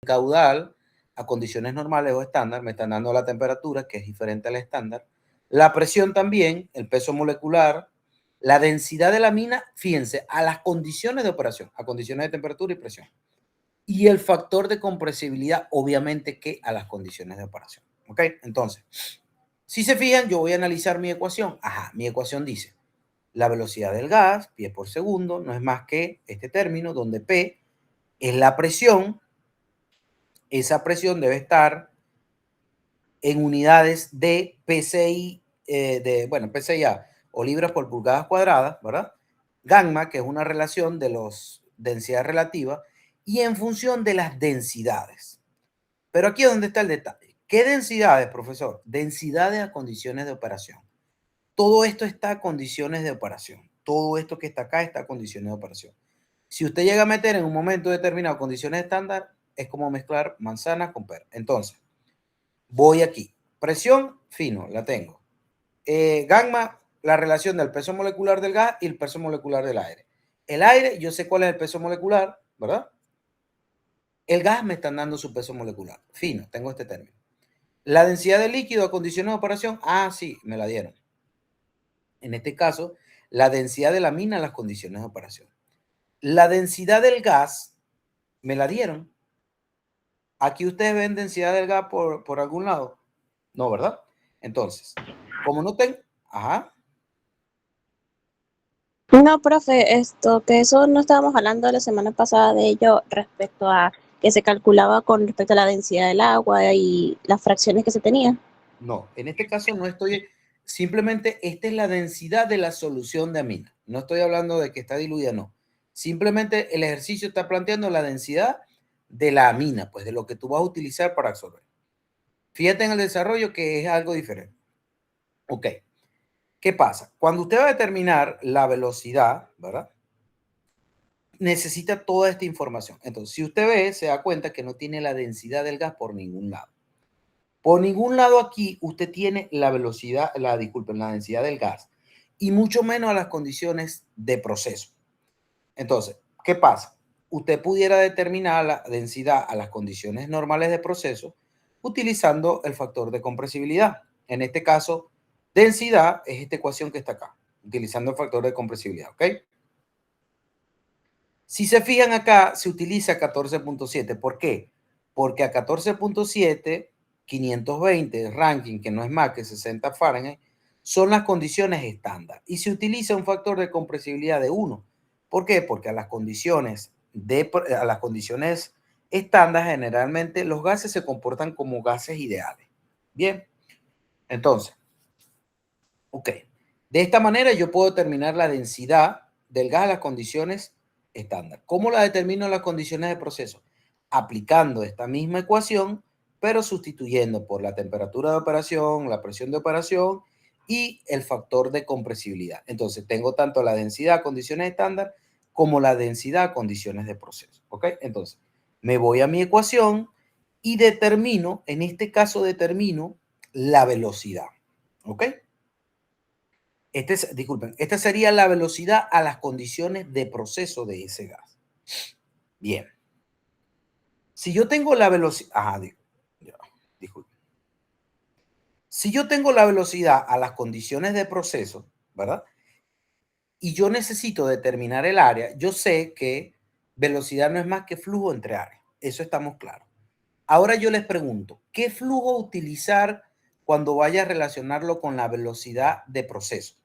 caudal a condiciones normales o estándar, me están dando la temperatura, que es diferente al estándar, la presión también, el peso molecular, la densidad de la mina, fíjense, a las condiciones de operación, a condiciones de temperatura y presión. Y el factor de compresibilidad, obviamente que a las condiciones de operación. ¿Ok? Entonces, si se fijan, yo voy a analizar mi ecuación. Ajá, mi ecuación dice, la velocidad del gas, pie por segundo, no es más que este término donde P es la presión. Esa presión debe estar en unidades de PSI, PSI-A o libras por pulgadas cuadradas, ¿verdad? Gamma, que es una relación de los densidades relativas, y en función de las densidades. Pero aquí es donde está el detalle. ¿Qué densidades, profesor? Densidades a condiciones de operación. Todo esto está a condiciones de operación. Todo esto que está acá está a condiciones de operación. Si usted llega a meter en un momento determinado condiciones estándar, es como mezclar manzana con pera. Entonces, voy aquí. Presión, fino, la tengo. Gamma, la relación del peso molecular del gas y el peso molecular del aire. El aire, yo sé cuál es el peso molecular, ¿verdad? El gas me están dando su peso molecular. Fino, tengo este término. La densidad del líquido a condiciones de operación, sí, me la dieron. En este caso, la densidad de la mina a las condiciones de operación. La densidad del gas, me la dieron. Aquí ustedes ven densidad del gas por algún lado. No, ¿verdad? Entonces, como no tengo... Ajá. No, profe, que eso no estábamos hablando la semana pasada de ello respecto a que se calculaba con respecto a la densidad del agua y las fracciones que se tenían. No, en este caso no estoy... Simplemente esta es la densidad de la solución de amina. No estoy hablando de que está diluida, no. Simplemente el ejercicio está planteando la densidad de la amina, pues de lo que tú vas a utilizar para absorber. Fíjate en el desarrollo que es algo diferente. Ok. ¿Qué pasa? Cuando usted va a determinar la velocidad, ¿verdad? Necesita toda esta información. Entonces, si usted ve, se da cuenta que no tiene la densidad del gas por ningún lado. Por ningún lado aquí usted tiene la velocidad, la densidad del gas y mucho menos a las condiciones de proceso. Entonces, ¿qué pasa? Usted pudiera determinar la densidad a las condiciones normales de proceso utilizando el factor de compresibilidad. En este caso, densidad es esta ecuación que está acá, utilizando el factor de compresibilidad, ¿ok? Si se fijan acá, se utiliza 14.7. ¿Por qué? Porque a 14.7, 520 ranking, que no es más que 60 Fahrenheit, son las condiciones estándar. Y se utiliza un factor de compresibilidad de 1. ¿Por qué? Porque a las condiciones estándar, generalmente los gases se comportan como gases ideales. Bien, entonces, ok. De esta manera yo puedo determinar la densidad del gas a las condiciones estándar. ¿Cómo la determino en las condiciones de proceso? Aplicando esta misma ecuación, pero sustituyendo por la temperatura de operación, la presión de operación y el factor de compresibilidad. Entonces tengo tanto la densidad a condiciones estándar como la densidad a condiciones de proceso. ¿Ok? Entonces me voy a mi ecuación y determino, en este caso determino la velocidad. ¿Ok? Disculpen, esta sería la velocidad a las condiciones de proceso de ese gas. Bien. Si yo tengo la velocidad... disculpen. Si yo tengo la velocidad a las condiciones de proceso, ¿verdad? Y yo necesito determinar el área, yo sé que velocidad no es más que flujo entre áreas. Eso estamos claros. Ahora yo les pregunto, ¿qué flujo utilizar cuando vaya a relacionarlo con la velocidad de proceso,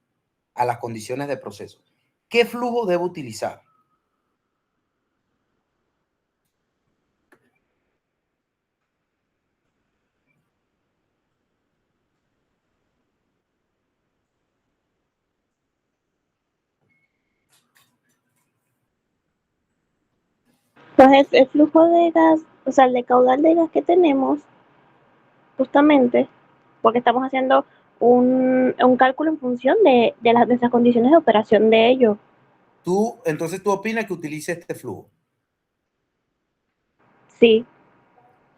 a las condiciones de proceso? ¿Qué flujo debo utilizar? Pues el flujo de gas, o sea, el de caudal de gas que tenemos, justamente, porque estamos haciendo un cálculo en función de nuestras condiciones de operación de ello. Entonces tú opinas que utilice este flujo. Sí.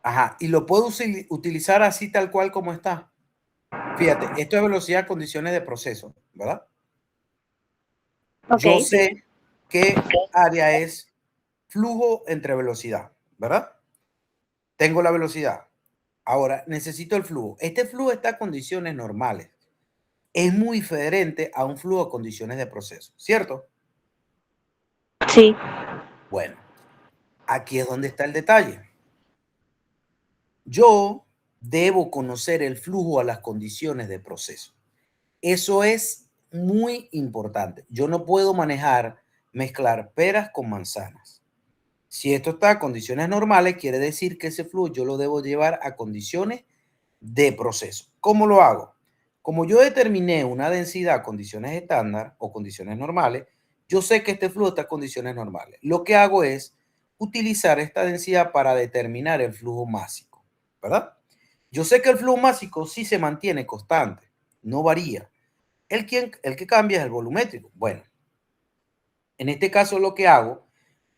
Ajá, y lo puedo utilizar así tal cual como está. Fíjate, esto es velocidad, condiciones de proceso, ¿verdad? Ok. Yo sé qué área es flujo entre velocidad, ¿verdad? tengo la velocidad. Ahora necesito el flujo. Este flujo está a condiciones normales. Es muy diferente a un flujo a condiciones de proceso, ¿cierto? Sí. Bueno, aquí es donde está el detalle. Yo debo conocer el flujo a las condiciones de proceso. Eso es muy importante. Yo no puedo mezclar peras con manzanas. Si esto está a condiciones normales, quiere decir que ese flujo yo lo debo llevar a condiciones de proceso. ¿Cómo lo hago? Como yo determiné una densidad a condiciones estándar o condiciones normales, yo sé que este flujo está a condiciones normales. Lo que hago es utilizar esta densidad para determinar el flujo másico, ¿verdad? Yo sé que el flujo másico sí se mantiene constante, no varía. El que cambia es el volumétrico. Bueno, en este caso lo que hago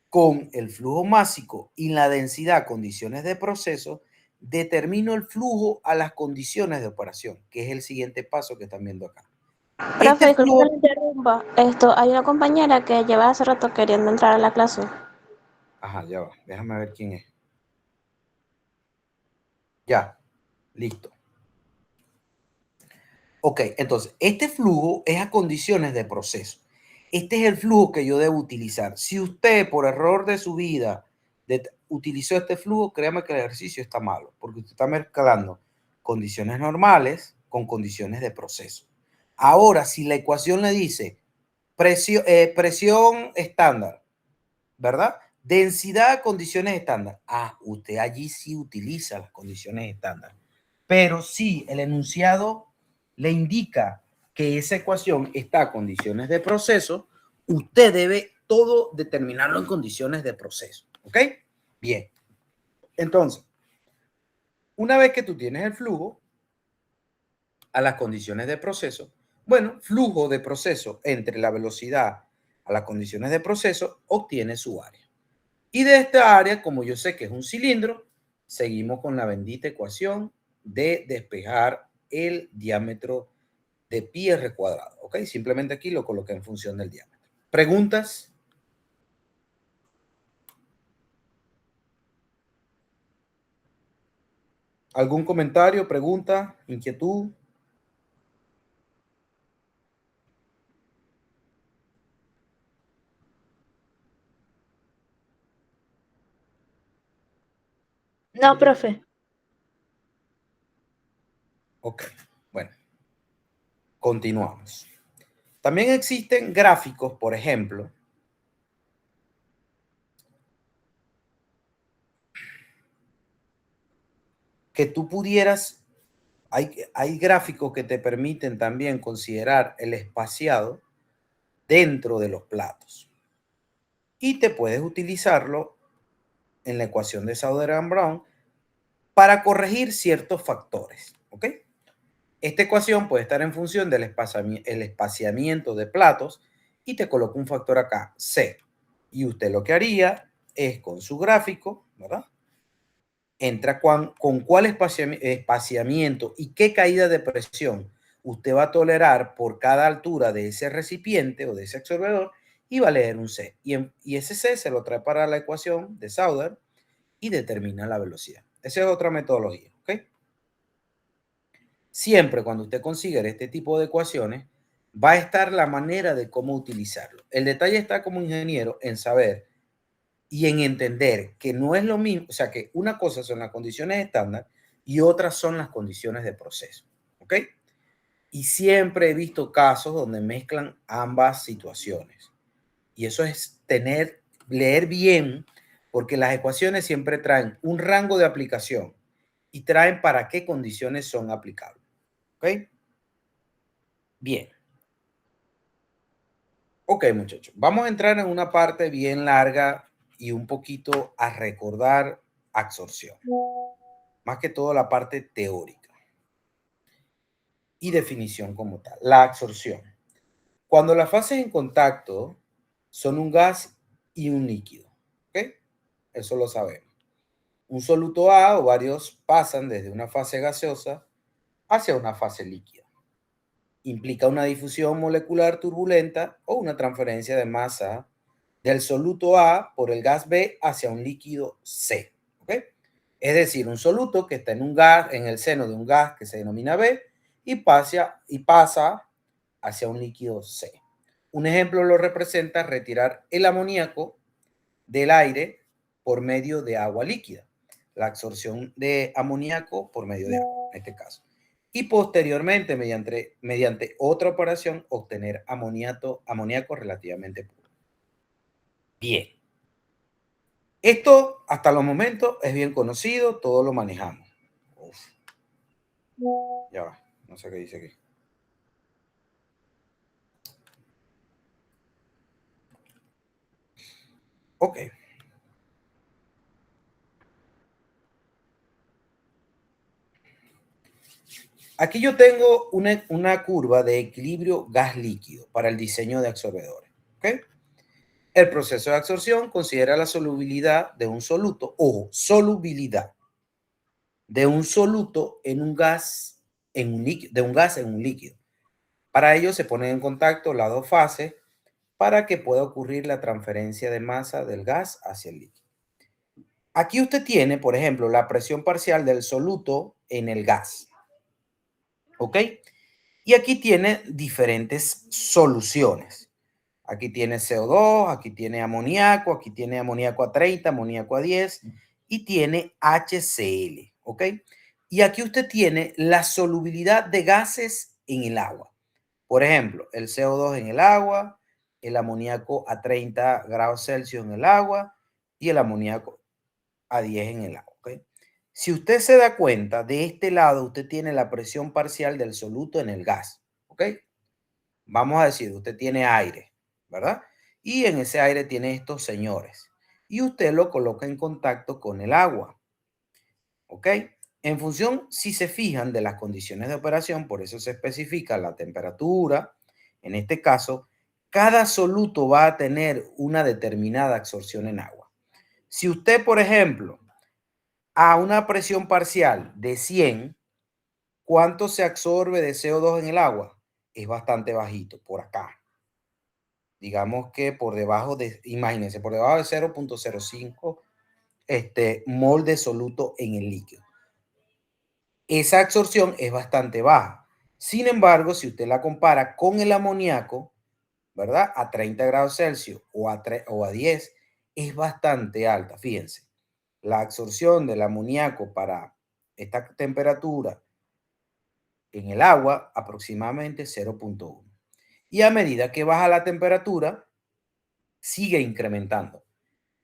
con el flujo másico y la densidad condiciones de proceso, determino el flujo a las condiciones de operación, que es el siguiente paso que están viendo acá. Profe, Este disculpe que flujo... le interrumpa. Hay una compañera que lleva hace rato queriendo entrar a la clase. Ajá, ya va. Déjame ver quién es. Ya, listo. Ok, entonces, este flujo es a condiciones de proceso. Este es el flujo que yo debo utilizar. Si usted, por error de su vida, utilizó este flujo, créame que el ejercicio está malo, porque usted está mezclando condiciones normales con condiciones de proceso. Ahora, si la ecuación le dice presión estándar, ¿verdad? Densidad a condiciones estándar. Ah, usted allí sí utiliza las condiciones estándar. Pero si el enunciado le indica que esa ecuación está a condiciones de proceso, usted debe todo determinarlo en condiciones de proceso. ¿Ok? Bien. Entonces, una vez que tú tienes el flujo a las condiciones de proceso, bueno, flujo de proceso entre la velocidad a las condiciones de proceso obtiene su área. Y de esta área, como yo sé que es un cilindro, seguimos con la bendita ecuación de despejar el diámetro de pi r cuadrado. ¿Ok? Simplemente aquí lo coloqué en función del diámetro. ¿Preguntas? ¿Algún comentario, pregunta, inquietud? No, profe. Ok, bueno, continuamos. También existen gráficos, por ejemplo, que tú pudieras, hay gráficos que te permiten también considerar el espaciado dentro de los platos. Y te puedes utilizarlo en la ecuación de Sauer-Brown para corregir ciertos factores. ¿Ok? Esta ecuación puede estar en función del espaciamiento de platos y te coloco un factor acá, C. Y usted lo que haría es con su gráfico, ¿verdad? Entra con cuál espaciamiento y qué caída de presión usted va a tolerar por cada altura de ese recipiente o de ese absorbedor y va a leer un C. Y ese C se lo trae para la ecuación de Sauer y determina la velocidad. Esa es otra metodología, ¿ok? Siempre cuando usted considere este tipo de ecuaciones, va a estar la manera de cómo utilizarlo. El detalle está como ingeniero en saber y en entender que no es lo mismo, o sea, que una cosa son las condiciones estándar y otras son las condiciones de proceso, ¿ok? Y siempre he visto casos donde mezclan ambas situaciones. Y eso es leer bien, porque las ecuaciones siempre traen un rango de aplicación y traen para qué condiciones son aplicables. ¿Ok? Bien. Ok, muchachos. Vamos a entrar en una parte bien larga y un poquito a recordar absorción. Más que todo la parte teórica y definición como tal. La absorción. Cuando las fases en contacto son un gas y un líquido. ¿Ok? Eso lo sabemos. Un soluto A o varios pasan desde una fase gaseosa hacia una fase líquida. Implica una difusión molecular turbulenta o una transferencia de masa del soluto A por el gas B hacia un líquido C. ¿Okay? Es decir, un soluto que está en un gas, en el seno de un gas que se denomina B y pasa hacia un líquido C. Un ejemplo lo representa retirar el amoníaco del aire por medio de agua líquida. La absorción de amoníaco por medio de agua, en este caso. Y posteriormente, mediante otra operación, obtener amoníaco relativamente puro. Bien. Esto, hasta los momentos, es bien conocido, todo lo manejamos. Uf. Ya va, no sé qué dice aquí. Ok. Aquí yo tengo una curva de equilibrio gas líquido para el diseño de absorbedores. ¿Okay? El proceso de absorción considera la solubilidad de un soluto, o solubilidad de un soluto en un gas, en un líquido, de un gas en un líquido. Para ello se ponen en contacto las dos fases para que pueda ocurrir la transferencia de masa del gas hacia el líquido. Aquí usted tiene, por ejemplo, la presión parcial del soluto en el gas. ¿Ok? Y aquí tiene diferentes soluciones. Aquí tiene CO2, aquí tiene amoníaco a 30, amoníaco a 10 y tiene HCl, ¿ok? Y aquí usted tiene la solubilidad de gases en el agua. Por ejemplo, el CO2 en el agua, el amoníaco a 30 grados Celsius en el agua y el amoníaco a 10 en el agua, ¿ok? Si usted se da cuenta, de este lado usted tiene la presión parcial del soluto en el gas, ¿ok? Vamos a decir, usted tiene aire, ¿verdad? Y en ese aire tiene estos señores. Y usted lo coloca en contacto con el agua, ¿ok? En función, si se fijan, de las condiciones de operación, por eso se especifica la temperatura. En este caso, cada soluto va a tener una determinada absorción en agua. Si usted, por ejemplo, a una presión parcial de 100, ¿cuánto se absorbe de CO2 en el agua? Es bastante bajito, por acá. Digamos que por debajo de, imagínense, por debajo de 0.05 mol de soluto en el líquido. Esa absorción es bastante baja. Sin embargo, si usted la compara con el amoníaco, ¿verdad? A 30 grados Celsius o a 10, es bastante alta. Fíjense, la absorción del amoníaco para esta temperatura en el agua aproximadamente 0.1. Y a medida que baja la temperatura, sigue incrementando.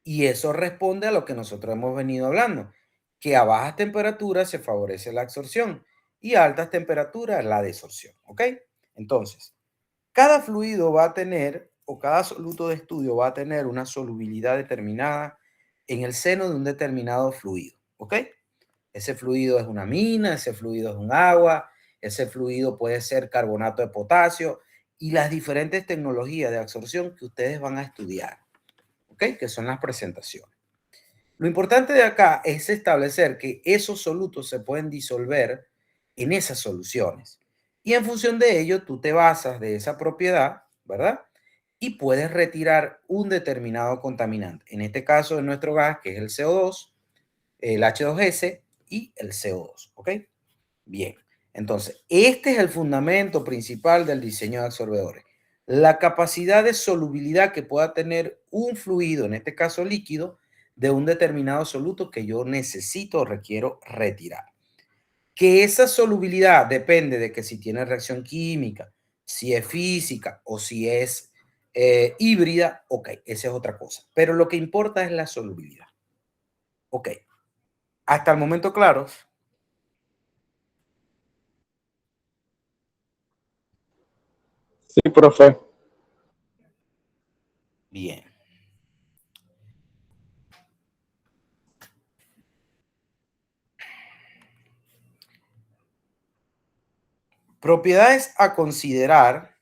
Y eso responde a lo que nosotros hemos venido hablando, que a bajas temperaturas se favorece la absorción y a altas temperaturas la desorción. ¿Ok? Entonces, cada fluido va a tener, o cada soluto de estudio va a tener una solubilidad determinada en el seno de un determinado fluido. ¿Ok? Ese fluido es una mina, ese fluido es un agua, ese fluido puede ser carbonato de potasio y las diferentes tecnologías de absorción que ustedes van a estudiar. ¿Ok? Que son las presentaciones. Lo importante de acá es establecer que esos solutos se pueden disolver en esas soluciones. Y en función de ello, tú te basas de esa propiedad, ¿verdad? Y puedes retirar un determinado contaminante. En este caso, en nuestro gas, que es el CO2, el H2S y el CO2, ¿ok? Bien, entonces, este es el fundamento principal del diseño de absorbedores. La capacidad de solubilidad que pueda tener un fluido, en este caso líquido, de un determinado soluto que yo necesito o requiero retirar. Que esa solubilidad depende de que si tiene reacción química, si es física o si es híbrida, ok, esa es otra cosa. Pero lo que importa es la solubilidad. Ok, hasta el momento claros. Sí, profe. Bien. Propiedades a considerar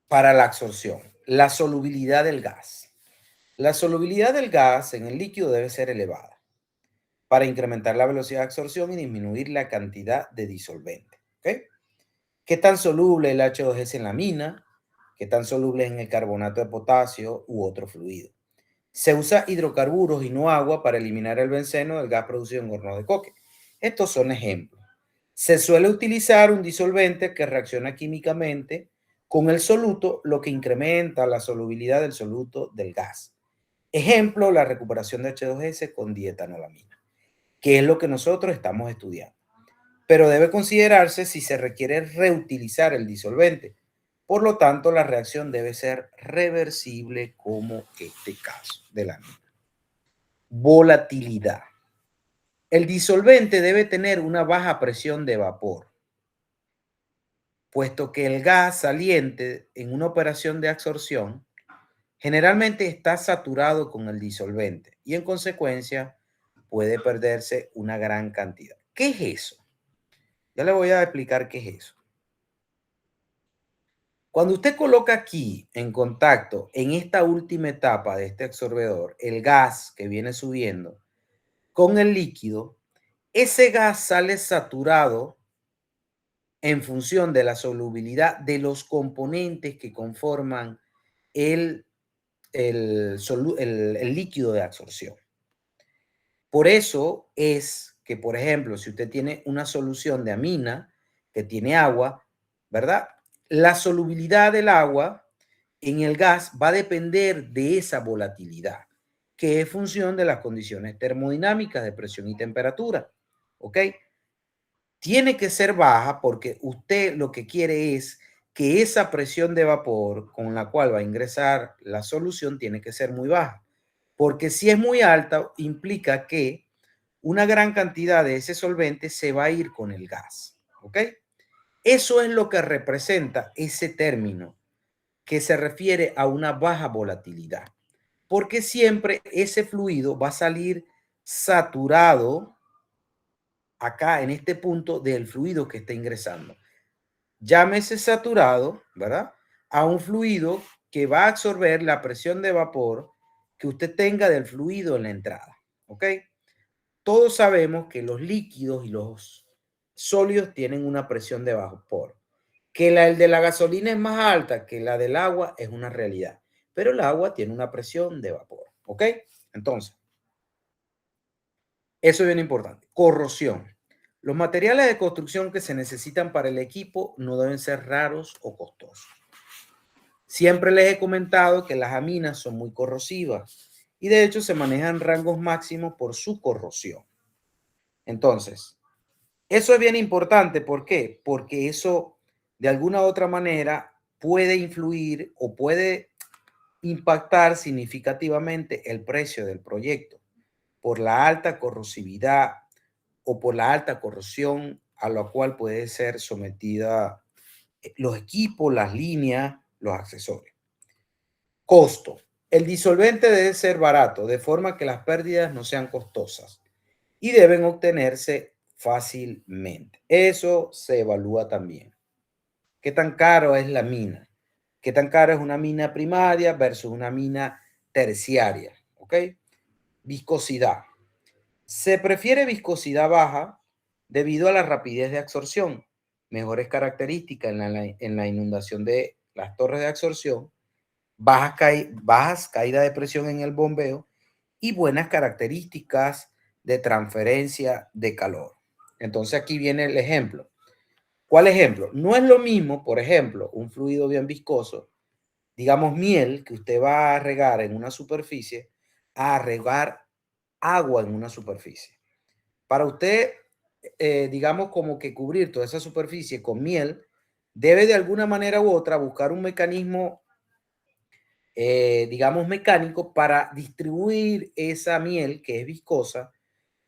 para la absorción. La solubilidad del gas. La solubilidad del gas en el líquido debe ser elevada para incrementar la velocidad de absorción y disminuir la cantidad de disolvente. ¿Okay? ¿Qué tan soluble el H2S en la mina? ¿Qué tan soluble es en el carbonato de potasio u otro fluido? Se usa hidrocarburos y no agua para eliminar el benceno del gas producido en horno de coque. Estos son ejemplos. Se suele utilizar un disolvente que reacciona químicamente con el soluto, lo que incrementa la solubilidad del soluto del gas. Ejemplo, la recuperación de H2S con dietanolamina, que es lo que nosotros estamos estudiando. Pero debe considerarse si se requiere reutilizar el disolvente. Por lo tanto, la reacción debe ser reversible como este caso de la mina. Volatilidad. El disolvente debe tener una baja presión de vapor, puesto que el gas saliente en una operación de absorción generalmente está saturado con el disolvente y en consecuencia puede perderse una gran cantidad. ¿Qué es eso? Ya le voy a explicar qué es eso. Cuando usted coloca aquí en contacto, en esta última etapa de este absorbedor, el gas que viene subiendo con el líquido, ese gas sale saturado en función de la solubilidad de los componentes que conforman el líquido de absorción. Por eso es que, por ejemplo, si usted tiene una solución de amina que tiene agua, ¿verdad? La solubilidad del agua en el gas va a depender de esa volatilidad, que es función de las condiciones termodinámicas de presión y temperatura. ¿Ok? Tiene que ser baja porque usted lo que quiere es que esa presión de vapor con la cual va a ingresar la solución tiene que ser muy baja. Porque si es muy alta, implica que una gran cantidad de ese solvente se va a ir con el gas. ¿Ok? Eso es lo que representa ese término que se refiere a una baja volatilidad. Porque siempre ese fluido va a salir saturado acá en este punto del fluido que está ingresando. Llámese saturado, ¿verdad? A un fluido que va a absorber la presión de vapor que usted tenga del fluido en la entrada. ¿Ok? Todos sabemos que los líquidos y los sólidos tienen una presión de vapor. Que el de la gasolina es más alta que la del agua es una realidad. Pero el agua tiene una presión de vapor. ¿Ok? Entonces, eso es bien importante. Corrosión. Los materiales de construcción que se necesitan para el equipo no deben ser raros o costosos. Siempre les he comentado que las aminas son muy corrosivas y de hecho se manejan rangos máximos por su corrosión. Entonces, eso es bien importante. ¿Por qué? Porque eso de alguna u otra manera puede influir o puede impactar significativamente el precio del proyecto por la alta corrosividad o por la alta corrosión a la cual puede ser sometida los equipos, las líneas, los accesorios. Costo. El disolvente debe ser barato, de forma que las pérdidas no sean costosas y deben obtenerse fácilmente. Eso se evalúa también. ¿Qué tan caro es la mina? ¿Qué tan caro es una mina primaria versus una mina terciaria? ¿Ok? Viscosidad. Se prefiere viscosidad baja debido a la rapidez de absorción, mejores características en la inundación de las torres de absorción, bajas caídas de presión en el bombeo y buenas características de transferencia de calor. Entonces aquí viene el ejemplo. ¿Cuál ejemplo? No es lo mismo, por ejemplo, un fluido bien viscoso, digamos miel, que usted va a regar en una superficie, a regar agua en una superficie. Para usted, digamos, como que cubrir toda esa superficie con miel, debe de alguna manera u otra buscar un mecanismo, digamos, mecánico para distribuir esa miel que es viscosa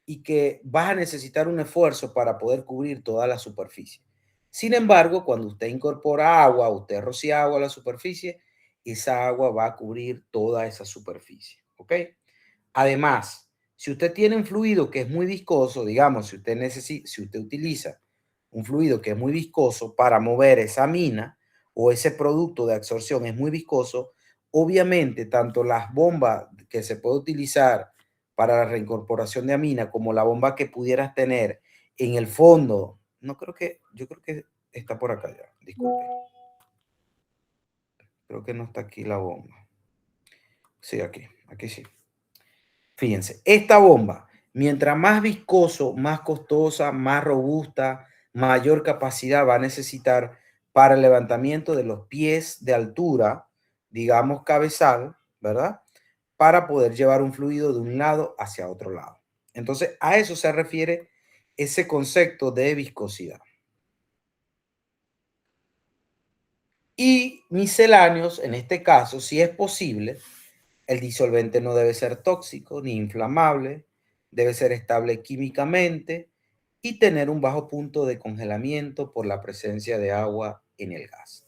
y que vas a necesitar un esfuerzo para poder cubrir toda la superficie. Sin embargo, cuando usted incorpora agua, usted rocía agua a la superficie, esa agua va a cubrir toda esa superficie. ¿Ok? Además, si usted tiene un fluido que es muy viscoso, digamos, si usted utiliza un fluido que es muy viscoso para mover esa mina o ese producto de absorción es muy viscoso, obviamente tanto las bombas que se puede utilizar para la reincorporación de amina como la bomba que pudieras tener en el fondo, yo creo que está por acá ya, disculpe. Creo que no está aquí la bomba. Sí, aquí. aquí sí. Fíjense, esta bomba, mientras más viscoso, más costosa, más robusta, mayor capacidad va a necesitar para el levantamiento de los pies de altura, digamos cabezal, ¿verdad? Para poder llevar un fluido de un lado hacia otro lado. Entonces, a eso se refiere ese concepto de viscosidad. Y misceláneos, en este caso, si es posible, el disolvente no debe ser tóxico ni inflamable, debe ser estable químicamente y tener un bajo punto de congelamiento por la presencia de agua en el gas.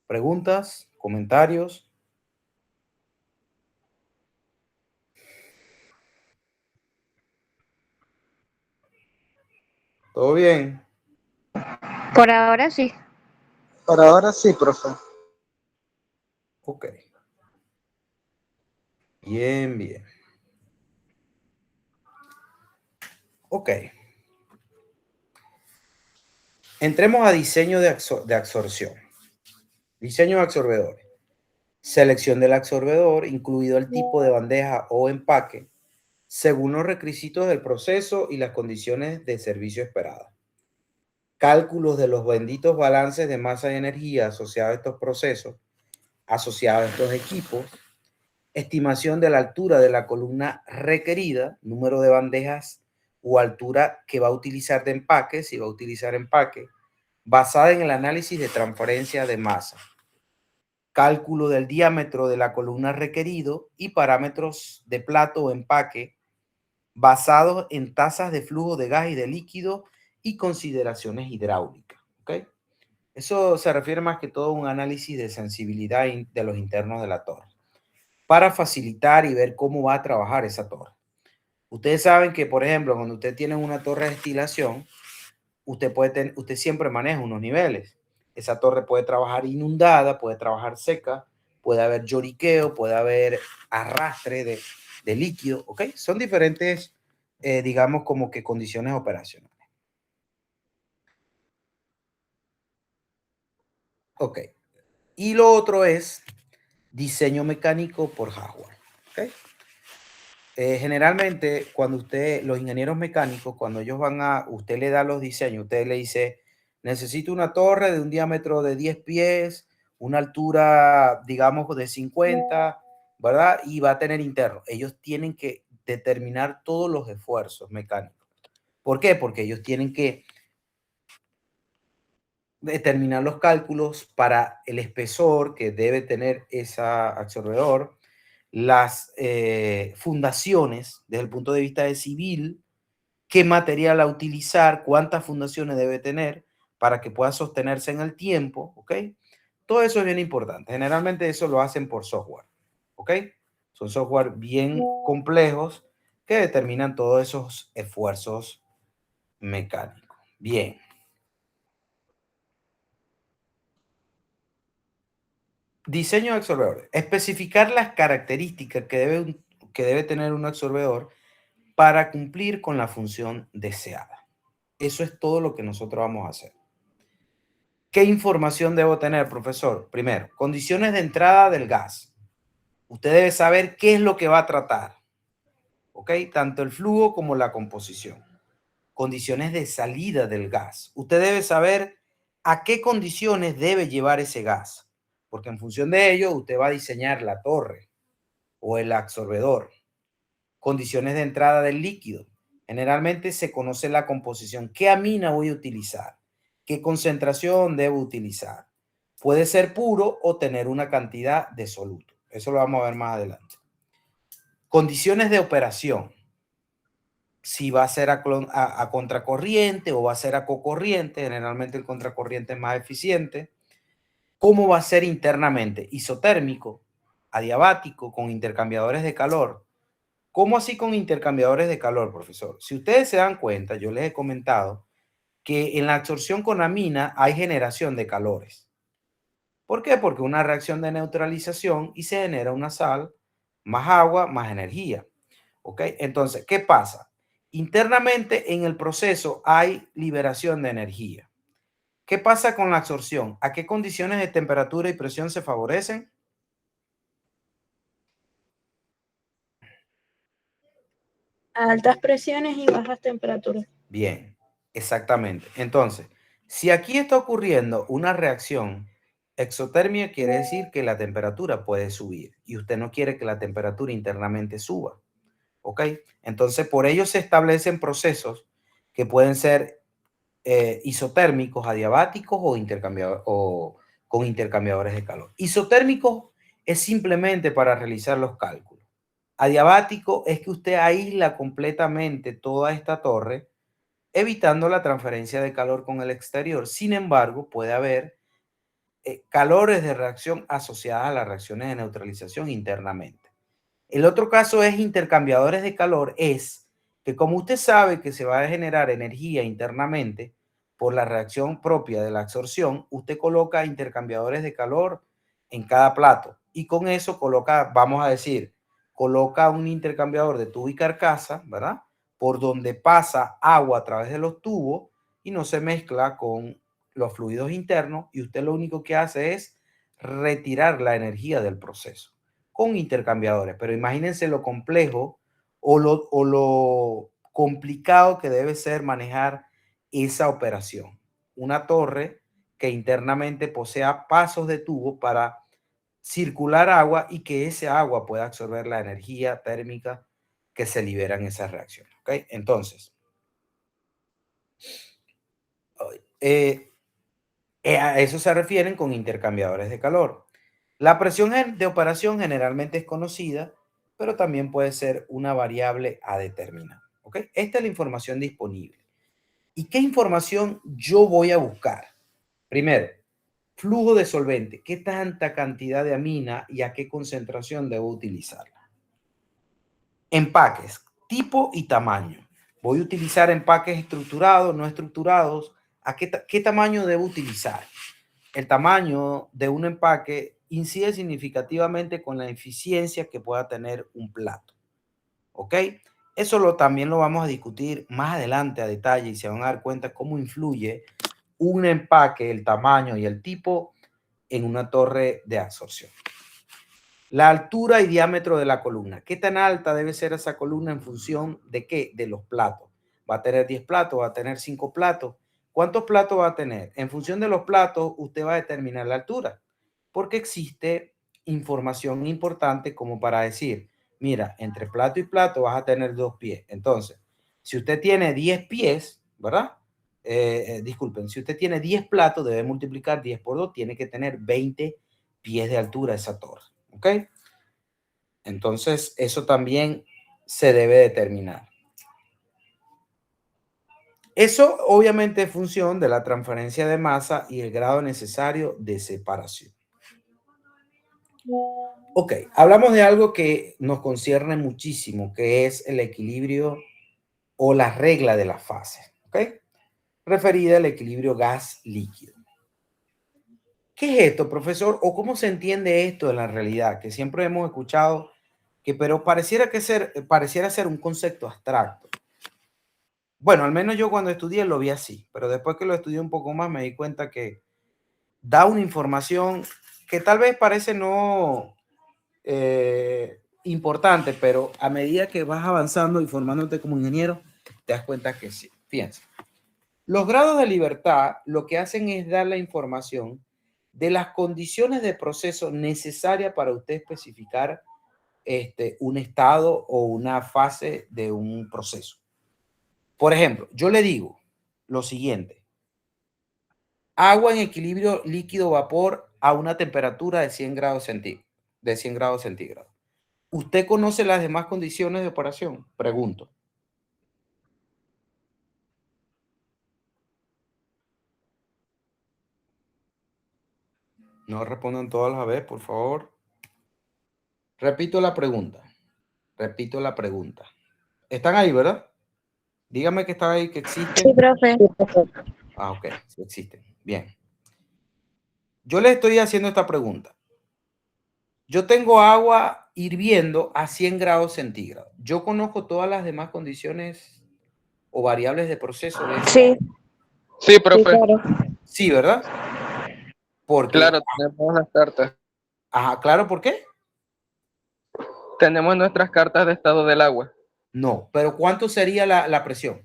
¿Preguntas? ¿Comentarios? ¿Todo bien? Por ahora sí. Por ahora sí, profe. Ok. Bien, bien. Ok. Entremos a diseño de absorción. Diseño de absorbedores. Selección del absorbedor, incluido el tipo de bandeja o empaque, según los requisitos del proceso y las condiciones de servicio esperadas. Cálculos de los benditos balances de masa y energía asociados a estos procesos, asociados a estos equipos, estimación de la altura de la columna requerida, número de bandejas o altura que va a utilizar de empaque, si va a utilizar empaque, basada en el análisis de transferencia de masa, cálculo del diámetro de la columna requerido y parámetros de plato o empaque basados en tasas de flujo de gas y de líquido y consideraciones hidráulicas. ¿Ok? Eso se refiere más que todo a un análisis de sensibilidad de los internos de la torre para facilitar y ver cómo va a trabajar esa torre. Ustedes saben que, por ejemplo, cuando usted tiene una torre de destilación, usted siempre maneja unos niveles. Esa torre puede trabajar inundada, puede trabajar seca, puede haber lloriqueo, puede haber arrastre de líquido, ¿ok? Son diferentes, digamos, como que condiciones operacionales. Ok. Y lo otro es diseño mecánico por hardware, ¿ok? Generalmente, cuando los ingenieros mecánicos, cuando ellos usted le da los diseños, usted le dice, necesito una torre de un diámetro de 10 pies, una altura, digamos, de 50, ¿verdad? Y va a tener interno. Ellos tienen que determinar todos los esfuerzos mecánicos. ¿Por qué? Porque ellos tienen que determinar los cálculos para el espesor que debe tener ese absorbedor, las fundaciones desde el punto de vista de civil, qué material a utilizar, cuántas fundaciones debe tener para que pueda sostenerse en el tiempo, ¿ok? Todo eso es bien importante. Generalmente eso lo hacen por software, ¿ok? Son software bien complejos que determinan todos esos esfuerzos mecánicos. Bien. Diseño de absorbedores. Especificar las características que debe tener un absorbedor para cumplir con la función deseada. Eso es todo lo que nosotros vamos a hacer. ¿Qué información debo tener, profesor? Primero, condiciones de entrada del gas. Usted debe saber qué es lo que va a tratar. ¿Ok? Tanto el flujo como la composición. Condiciones de salida del gas. Usted debe saber a qué condiciones debe llevar ese gas. Porque en función de ello, usted va a diseñar la torre o el absorbedor. Condiciones de entrada del líquido. Generalmente se conoce la composición. ¿Qué amina voy a utilizar? ¿Qué concentración debo utilizar? Puede ser puro o tener una cantidad de soluto. Eso lo vamos a ver más adelante. Condiciones de operación. Si va a ser a contracorriente o va a ser a cocorriente. Generalmente el contracorriente es más eficiente. ¿Cómo va a ser internamente? Isotérmico, adiabático, con intercambiadores de calor. ¿Cómo así con intercambiadores de calor, profesor? Si ustedes se dan cuenta, yo les he comentado que en la absorción con amina hay generación de calores. ¿Por qué? Porque una reacción de neutralización y se genera una sal, más agua, más energía. ¿Ok? Entonces, ¿qué pasa? Internamente en el proceso hay liberación de energía. ¿Qué pasa con la absorción? ¿A qué condiciones de temperatura y presión se favorecen? A altas presiones y bajas temperaturas. Bien, exactamente. Entonces, si aquí está ocurriendo una reacción, exotermia quiere decir que la temperatura puede subir y usted no quiere que la temperatura internamente suba. ¿Ok? Entonces, por ello se establecen procesos que pueden ser isotérmicos, adiabáticos o con intercambiadores de calor. Isotérmicos es simplemente para realizar los cálculos. Adiabático es que usted aísla completamente toda esta torre, evitando la transferencia de calor con el exterior. Sin embargo, puede haber calores de reacción asociadas a las reacciones de neutralización internamente. El otro caso es intercambiadores de calor, es que como usted sabe que se va a generar energía internamente por la reacción propia de la absorción, usted coloca intercambiadores de calor en cada plato y con eso coloca, vamos a decir, coloca un intercambiador de tubo y carcasa, ¿verdad? Por donde pasa agua a través de los tubos y no se mezcla con los fluidos internos y usted lo único que hace es retirar la energía del proceso con intercambiadores. Pero imagínense lo complejo o lo complicado que debe ser manejar esa operación. Una torre que internamente posea pasos de tubo para circular agua y que ese agua pueda absorber la energía térmica que se libera en esas reacciones. ¿Ok? Entonces, a eso se refieren con intercambiadores de calor. La presión de operación generalmente es conocida, pero también puede ser una variable a determinar. ¿Ok? Esta es la información disponible. ¿Y qué información yo voy a buscar? Primero, flujo de solvente. ¿Qué tanta cantidad de amina y a qué concentración debo utilizarla? Empaques, tipo y tamaño. Voy a utilizar empaques estructurados, no estructurados. ¿A qué tamaño debo utilizar? El tamaño de un empaque incide significativamente con la eficiencia que pueda tener un plato. ¿Ok? Eso también lo vamos a discutir más adelante a detalle y se van a dar cuenta cómo influye un empaque, el tamaño y el tipo en una torre de absorción. La altura y diámetro de la columna. ¿Qué tan alta debe ser esa columna en función de qué? De los platos. ¿Va a tener 10 platos? ¿Va a tener 5 platos? ¿Cuántos platos va a tener? En función de los platos, usted va a determinar la altura, porque existe información importante como para decir, mira, entre plato y plato vas a tener 2 pies. Entonces, si usted tiene 10 pies, ¿verdad? Disculpen, si usted tiene 10 platos, debe multiplicar 10 por 2, tiene que tener 20 pies de altura esa torre. ¿Ok? Entonces, eso también se debe determinar. Eso obviamente es función de la transferencia de masa y el grado necesario de separación. Ok, hablamos de algo que nos concierne muchísimo, que es el equilibrio o la regla de las fases, ¿ok? Referida al equilibrio gas-líquido. ¿Qué es esto, profesor? ¿O cómo se entiende esto en la realidad? Que siempre hemos escuchado que, pero pareciera ser un concepto abstracto. Bueno, al menos yo cuando estudié lo vi así, pero después que lo estudié un poco más me di cuenta que da una información que tal vez parece no importante, pero a medida que vas avanzando y formándote como ingeniero, te das cuenta que sí. Fíjense. Los grados de libertad lo que hacen es dar la información de las condiciones de proceso necesarias para usted especificar un estado o una fase de un proceso. Por ejemplo, yo le digo lo siguiente. Agua en equilibrio líquido-vapor a una temperatura de 100 grados centígrados. ¿Usted conoce las demás condiciones de operación? Pregunto. No respondan todas a la vez, por favor. Repito la pregunta. ¿Están ahí, verdad? Dígame que están ahí, que existen. Sí, profe. Ah, ok, sí existen. Bien. Yo le estoy haciendo esta pregunta. Yo tengo agua hirviendo a 100 grados centígrados. ¿Yo conozco todas las demás condiciones o variables de proceso de ese agua? Sí, profe. Sí, claro. Sí, ¿verdad? Porque, Claro, tenemos las cartas. ajá, claro, ¿por qué? Tenemos nuestras cartas de estado del agua. No, pero ¿cuánto sería la presión?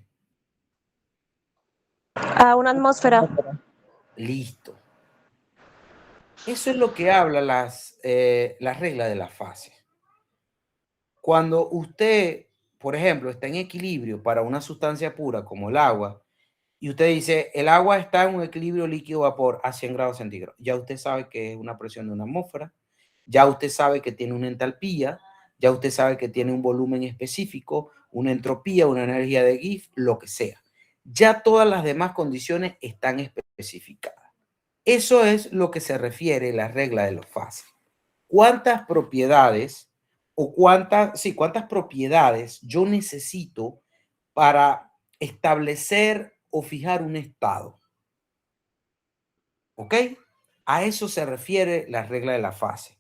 A una atmósfera. Listo. Eso es lo que habla las reglas de la fase. Cuando usted, por ejemplo, está en equilibrio para una sustancia pura como el agua, y usted dice, el agua está en un equilibrio líquido-vapor a 100 grados centígrados, ya usted sabe que es una presión de una atmósfera, ya usted sabe que tiene una entalpía, ya usted sabe que tiene un volumen específico, una entropía, una energía de Gibbs, lo que sea. Ya todas las demás condiciones están especificadas. Eso es lo que se refiere a la regla de los fases. ¿Cuántas propiedades cuántas propiedades yo necesito para establecer o fijar un estado? ¿Ok? A eso se refiere la regla de la fase.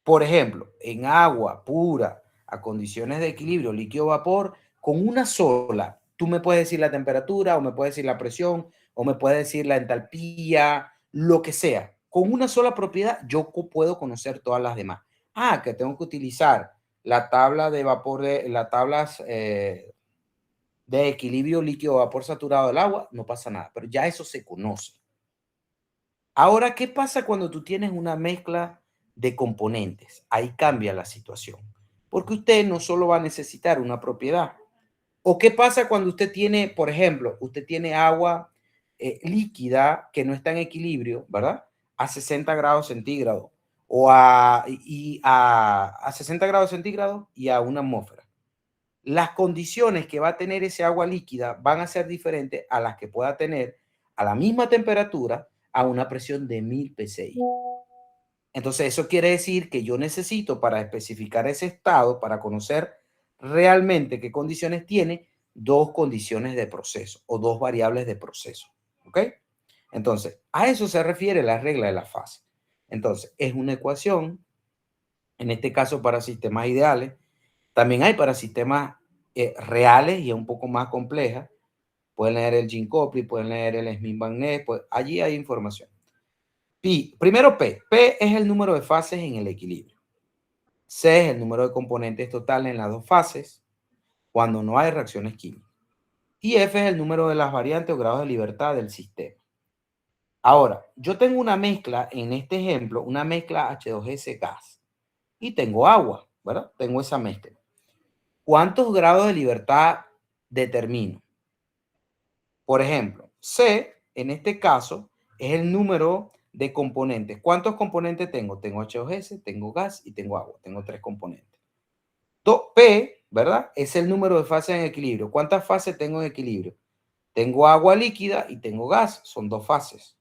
Por ejemplo, en agua pura, a condiciones de equilibrio líquido-vapor, con una sola, tú me puedes decir la temperatura, o me puedes decir la presión, o me puedes decir la entalpía, lo que sea. Con una sola propiedad, yo puedo conocer todas las demás. Ah, que tengo que utilizar la tabla de vapor, las tablas de equilibrio líquido-vapor saturado del agua, no pasa nada, pero ya eso se conoce. Ahora, ¿qué pasa cuando tú tienes una mezcla de componentes? Ahí cambia la situación, porque usted no solo va a necesitar una propiedad. ¿O qué pasa cuando usted tiene, por ejemplo, usted tiene agua líquida que no está en equilibrio, ¿verdad? A 60 grados centígrados o a 60 grados centígrados y a una atmósfera. Las condiciones que va a tener ese agua líquida van a ser diferentes a las que pueda tener a la misma temperatura a una presión de 1000 psi. Entonces, eso quiere decir que yo necesito, para especificar ese estado, para conocer realmente qué condiciones tiene, dos condiciones de proceso o dos variables de proceso. ¿Ok? Entonces, a eso se refiere la regla de la fase. Entonces, es una ecuación, en este caso para sistemas ideales. También hay para sistemas reales y un poco más complejas. Pueden leer el Gene Copley, pueden leer el Smith-Van Ness, pues allí hay información. Primero P. P es el número de fases en el equilibrio. C es el número de componentes totales en las dos fases cuando no hay reacciones químicas. Y F es el número de las variantes o grados de libertad del sistema. Ahora, yo tengo una mezcla, en este ejemplo, una mezcla H2S gas. Y tengo agua, ¿verdad? Tengo esa mezcla. ¿Cuántos grados de libertad determino? Por ejemplo, C, en este caso, es el número de componentes. ¿Cuántos componentes tengo? Tengo H2S, tengo gas y tengo agua. Tengo 3 componentes. P, ¿verdad? Es el número de fases en equilibrio. ¿Cuántas fases tengo en equilibrio? Tengo agua líquida y tengo gas. Son 2 fases.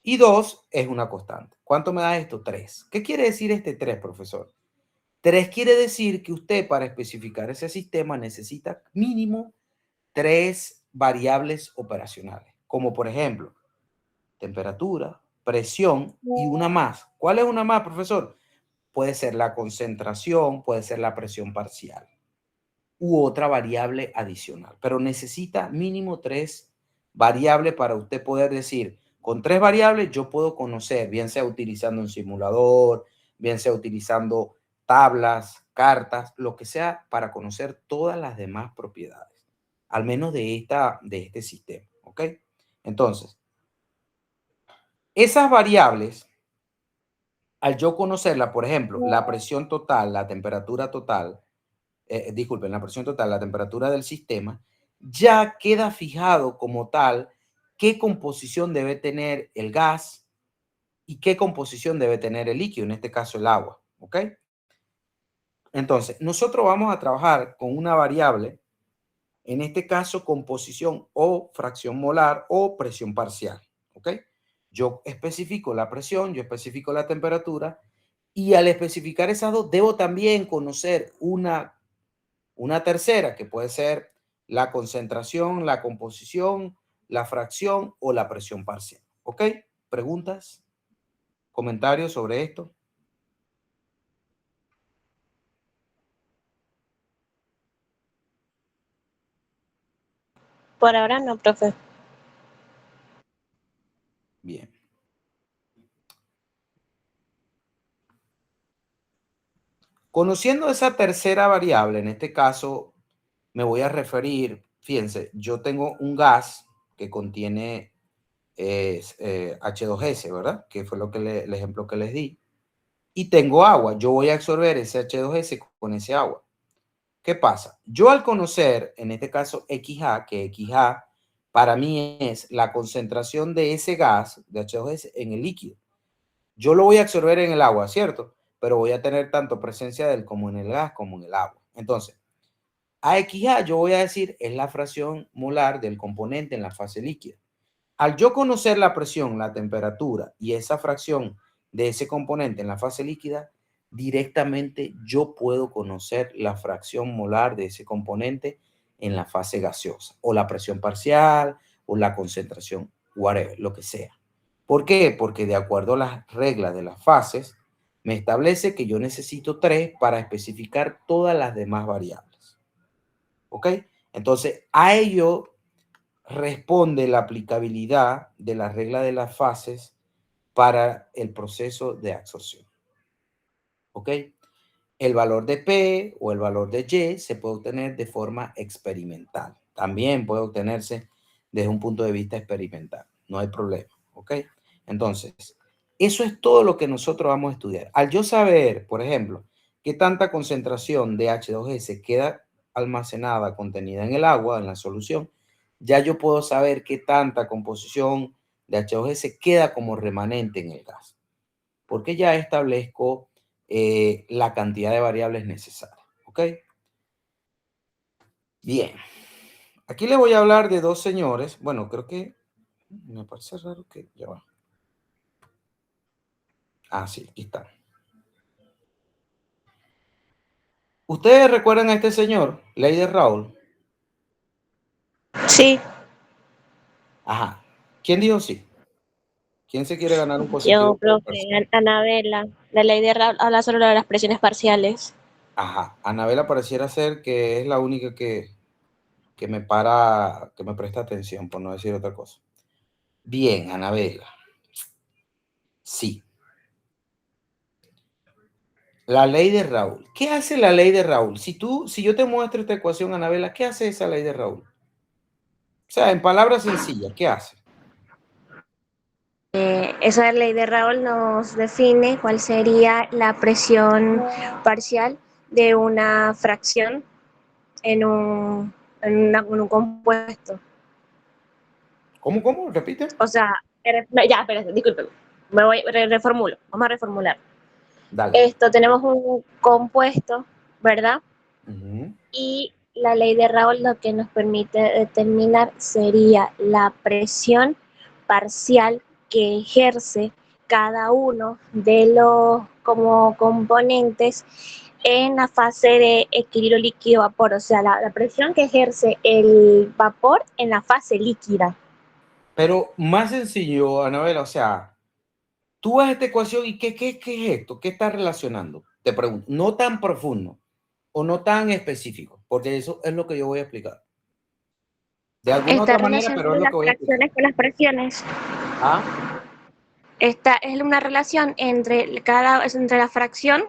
Y 2 es una constante. ¿Cuánto me da esto? 3. ¿Qué quiere decir este 3, profesor? 3 quiere decir que usted, para especificar ese sistema, necesita mínimo 3 variables operacionales, como por ejemplo, temperatura, presión y una más. ¿Cuál es una más, profesor? Puede ser la concentración, puede ser la presión parcial u otra variable adicional, pero necesita mínimo 3 variables para usted poder decir, con 3 variables yo puedo conocer, bien sea utilizando un simulador, bien sea utilizando tablas, cartas, lo que sea, para conocer todas las demás propiedades, al menos de este sistema, ¿ok? Entonces, esas variables, al yo conocerla, por ejemplo, la presión total, la temperatura total, disculpen, la presión total, la temperatura del sistema, ya queda fijado como tal qué composición debe tener el gas y qué composición debe tener el líquido, en este caso el agua, ¿ok? Entonces, nosotros vamos a trabajar con una variable, en este caso composición o fracción molar o presión parcial, ¿ok? Yo especifico la presión, yo especifico la temperatura y al especificar esas dos debo también conocer una tercera, que puede ser la concentración, la composición, la fracción o la presión parcial. ¿Ok? ¿Preguntas? ¿Comentarios sobre esto? Por ahora no, profe. Bien. Conociendo esa tercera variable, en este caso me voy a referir, fíjense, yo tengo un gas que contiene H2S, ¿verdad? Que fue el ejemplo que les di. Y tengo agua, yo voy a absorber ese H2S con ese agua. ¿Qué pasa? Yo al conocer, en este caso XA, que XA para mí es la concentración de ese gas de H2S en el líquido. Yo lo voy a absorber en el agua, ¿cierto? Pero voy a tener tanto presencia de él como en el gas como en el agua. Entonces, AXA yo voy a decir es la fracción molar del componente en la fase líquida. Al yo conocer la presión, la temperatura y esa fracción de ese componente en la fase líquida, directamente yo puedo conocer la fracción molar de ese componente en la fase gaseosa, o la presión parcial, o la concentración, whatever, lo que sea. ¿Por qué? Porque de acuerdo a las reglas de las fases, me establece que yo necesito 3 para especificar todas las demás variables. ¿Ok? Entonces, a ello responde la aplicabilidad de la regla de las fases para el proceso de absorción. ¿Ok? El valor de P o el valor de Y se puede obtener de forma experimental. También puede obtenerse desde un punto de vista experimental. No hay problema. ¿Ok? Entonces, eso es todo lo que nosotros vamos a estudiar. Al yo saber, por ejemplo, qué tanta concentración de H2S queda almacenada, contenida en el agua, en la solución, ya yo puedo saber qué tanta composición de H2S queda como remanente en el gas. Porque ya establezco la cantidad de variables necesarias. ¿Ok? Bien. Aquí le voy a hablar de dos señores. Bueno, creo que me parece raro que ya va. Ah, sí, aquí está. ¿Ustedes recuerdan a este señor, Ley Raúl? Sí, Ajá. ¿Quién dijo sí? ¿Quién se quiere ganar un yo, positivo por el profe, parcial? Anabela, la ley de Raoult habla solo de las presiones parciales. Ajá. Anabela pareciera ser que es la única que me para, que me presta atención, por no decir otra cosa. Bien, Anabela. Sí. La ley de Raúl. ¿Qué hace la ley de Raúl? Si yo te muestro esta ecuación, Anabela, ¿qué hace esa ley de Raúl? O sea, en palabras sencillas, ¿qué hace? Esa ley de Raoult nos define cuál sería la presión parcial de una fracción en un compuesto. ¿Cómo? ¿Repite? O sea, no, ya, espérate, disculpen. Reformulo. Vamos a reformular. Dale. Tenemos un compuesto, ¿verdad? Ujú. Y la ley de Raoult lo que nos permite determinar sería la presión parcial que ejerce cada uno de los como componentes en la fase de equilibrio líquido-vapor, o sea, la presión que ejerce el vapor en la fase líquida. Pero más sencillo, Anabela, o sea, tú ves esta ecuación y ¿qué es esto? ¿Qué está relacionando? Te pregunto, no tan profundo o no tan específico, porque eso es lo que yo voy a explicar. De alguna Está otra manera, pero relacionando es lo las que voy a explicar. fracciones con las presiones. ¿Ah? Esta es una relación entre la fracción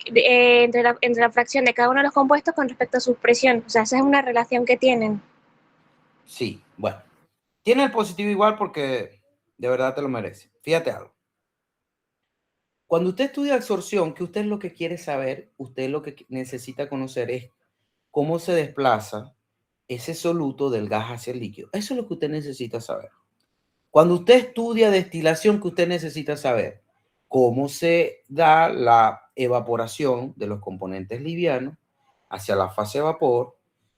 entre la fracción de cada uno de los compuestos con respecto a su presión. O sea, esa es una relación que tienen. Sí, bueno. Tiene el positivo igual porque de verdad te lo merece. Fíjate algo. Cuando usted estudia absorción, que usted es lo que quiere saber, usted lo que necesita conocer es cómo se desplaza ese soluto del gas hacia el líquido. Eso es lo que usted necesita saber. Cuando usted estudia destilación, que usted necesita saber cómo se da la evaporación de los componentes livianos hacia la fase de vapor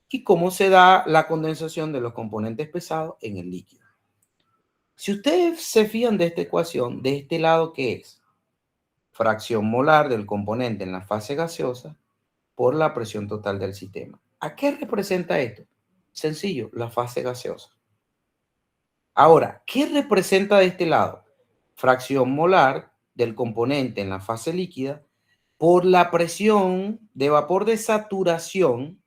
y cómo se da la condensación de los componentes pesados en el líquido. Si ustedes se fijan de esta ecuación, de este lado, ¿qué es? Fracción molar del componente en la fase gaseosa por la presión total del sistema. ¿A qué representa esto? Sencillo, la fase gaseosa. Ahora, ¿qué representa de este lado? Fracción molar del componente en la fase líquida por la presión de vapor de saturación,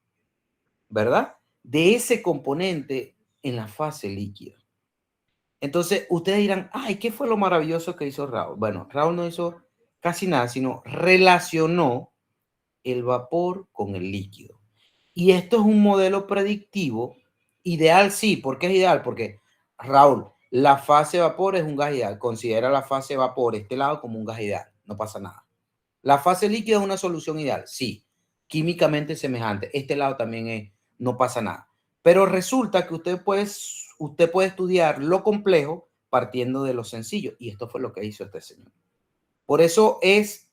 ¿verdad? De ese componente en la fase líquida. Entonces, ustedes dirán, ay, ¿qué fue lo maravilloso que hizo Raúl? Bueno, Raúl no hizo casi nada, sino relacionó el vapor con el líquido. Y esto es un modelo predictivo ideal, sí. ¿Por qué es ideal? Porque, Raúl, la fase vapor es un gas ideal. Considera la fase vapor, este lado, como un gas ideal. No pasa nada. La fase líquida es una solución ideal, sí. Químicamente semejante. Este lado también es, no pasa nada. Pero resulta que usted puede estudiar lo complejo partiendo de lo sencillo. Y esto fue lo que hizo este señor. Por eso es,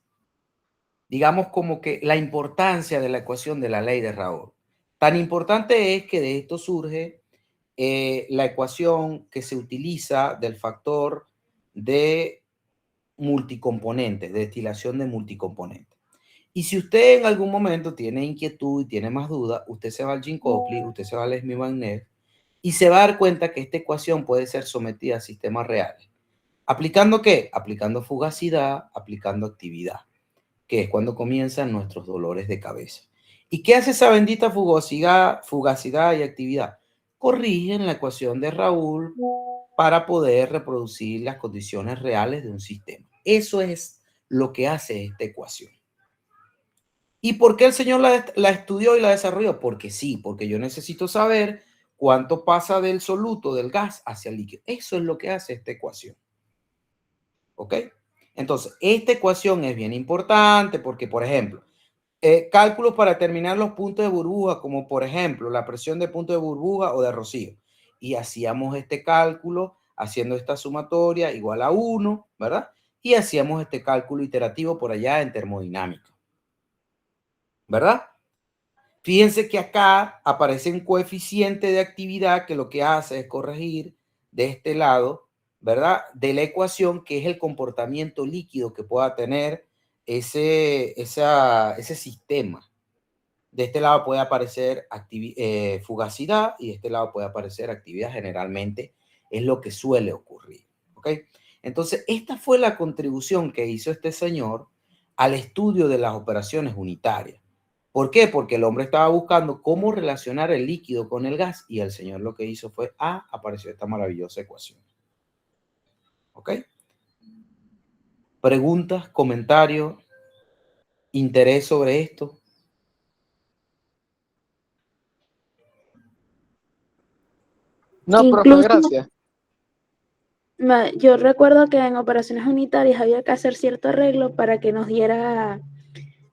digamos, como que la importancia de la ecuación de la ley de Raoult. Tan importante es que de esto surge la ecuación que se utiliza del factor de multicomponentes, de destilación de multicomponentes. Y si usted en algún momento tiene inquietud y tiene más dudas, usted se va al Jim Copley, usted se va al Smith-Magnet y se va a dar cuenta que esta ecuación puede ser sometida a sistemas reales. ¿Aplicando qué? Aplicando fugacidad, aplicando actividad, que es cuando comienzan nuestros dolores de cabeza. ¿Y qué hace esa bendita fugacidad y actividad? Corrigen la ecuación de Raoult para poder reproducir las condiciones reales de un sistema. Eso es lo que hace esta ecuación. ¿Y por qué el señor la estudió y la desarrolló? Porque sí, porque yo necesito saber cuánto pasa del soluto, del gas, hacia el líquido. Eso es lo que hace esta ecuación. ¿Ok? Entonces, esta ecuación es bien importante porque, por ejemplo, cálculos para determinar los puntos de burbuja, como por ejemplo la presión de punto de burbuja o de rocío. Y hacíamos este cálculo haciendo esta sumatoria igual a 1, ¿verdad? Y hacíamos este cálculo iterativo por allá en termodinámica, ¿verdad? Fíjense que acá aparece un coeficiente de actividad que lo que hace es corregir de este lado, ¿verdad? De la ecuación, que es el comportamiento líquido que pueda tener ese sistema. De este lado puede aparecer fugacidad y de este lado puede aparecer actividad. Generalmente es lo que suele ocurrir, ¿ok? Entonces, esta fue la contribución que hizo este señor al estudio de las operaciones unitarias. ¿Por qué? Porque el hombre estaba buscando cómo relacionar el líquido con el gas y el señor lo que hizo fue, apareció esta maravillosa ecuación. ¿Ok? ¿Preguntas, comentarios, interés sobre esto? No, profe, Incluso gracias. yo recuerdo que en operaciones unitarias había que hacer cierto arreglo para que nos diera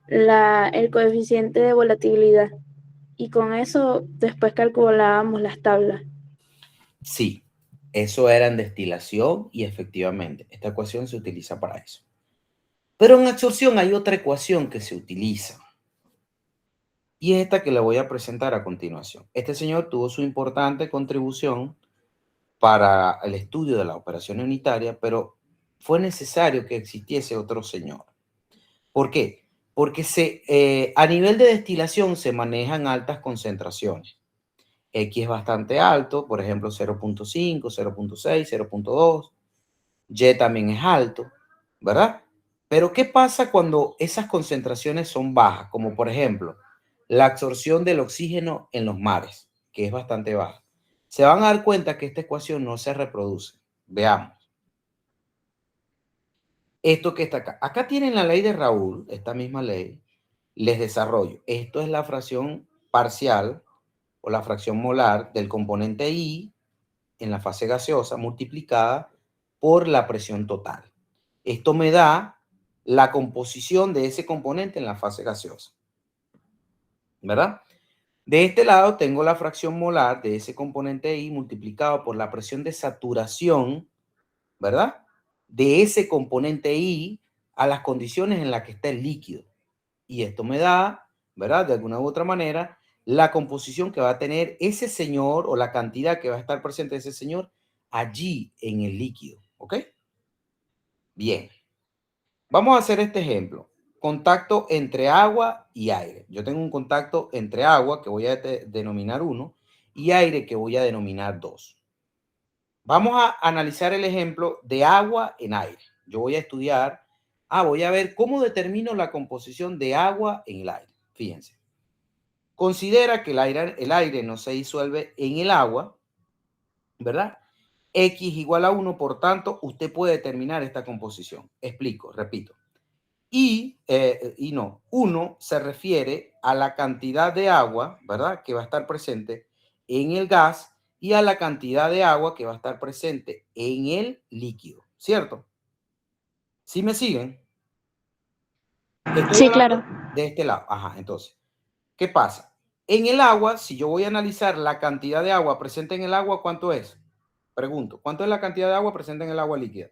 el coeficiente de volatilidad. Y con eso después calculábamos las tablas. Sí, eso era en destilación y efectivamente esta ecuación se utiliza para eso. Pero en absorción hay otra ecuación que se utiliza y es esta que le voy a presentar a continuación. Este señor tuvo su importante contribución para el estudio de la operación unitaria, pero fue necesario que existiese otro señor. ¿Por qué? Porque a nivel de destilación se manejan altas concentraciones. X es bastante alto, por ejemplo 0.5, 0.6, 0.2. Y también es alto, ¿verdad? Pero ¿qué pasa cuando esas concentraciones son bajas? Como por ejemplo, la absorción del oxígeno en los mares, que es bastante baja. Se van a dar cuenta que esta ecuación no se reproduce. Veamos. Esto que está acá. Acá tienen la ley de Raoult, esta misma ley. Les desarrollo. Esto es la fracción parcial o la fracción molar del componente I en la fase gaseosa multiplicada por la presión total. Esto me da la composición de ese componente en la fase gaseosa, ¿verdad? De este lado tengo la fracción molar de ese componente I multiplicado por la presión de saturación, ¿verdad? De ese componente I a las condiciones en las que está el líquido. Y esto me da, ¿verdad? De alguna u otra manera, la composición que va a tener ese señor o la cantidad que va a estar presente ese señor allí en el líquido, ¿ok? Bien. Vamos a hacer este ejemplo. Contacto entre agua y aire. Yo tengo un contacto entre agua que voy a denominar 1 y aire que voy a denominar 2. Vamos a analizar el ejemplo de agua en aire. Yo voy a estudiar, voy a ver cómo determino la composición de agua en el aire. Fíjense. Considera que el aire no se disuelve en el agua, ¿verdad? X igual a 1, por tanto, usted puede determinar esta composición. Explico, repito. y no, 1 se refiere a la cantidad de agua, ¿verdad?, que va a estar presente en el gas y a la cantidad de agua que va a estar presente en el líquido, ¿cierto? ¿Sí me siguen? Estoy Sí, hablando claro. de este lado. Ajá, entonces, ¿qué pasa? En el agua, si yo voy a analizar la cantidad de agua presente en el agua, ¿cuánto es? Pregunto, ¿cuánto es la cantidad de agua presente en el agua líquida?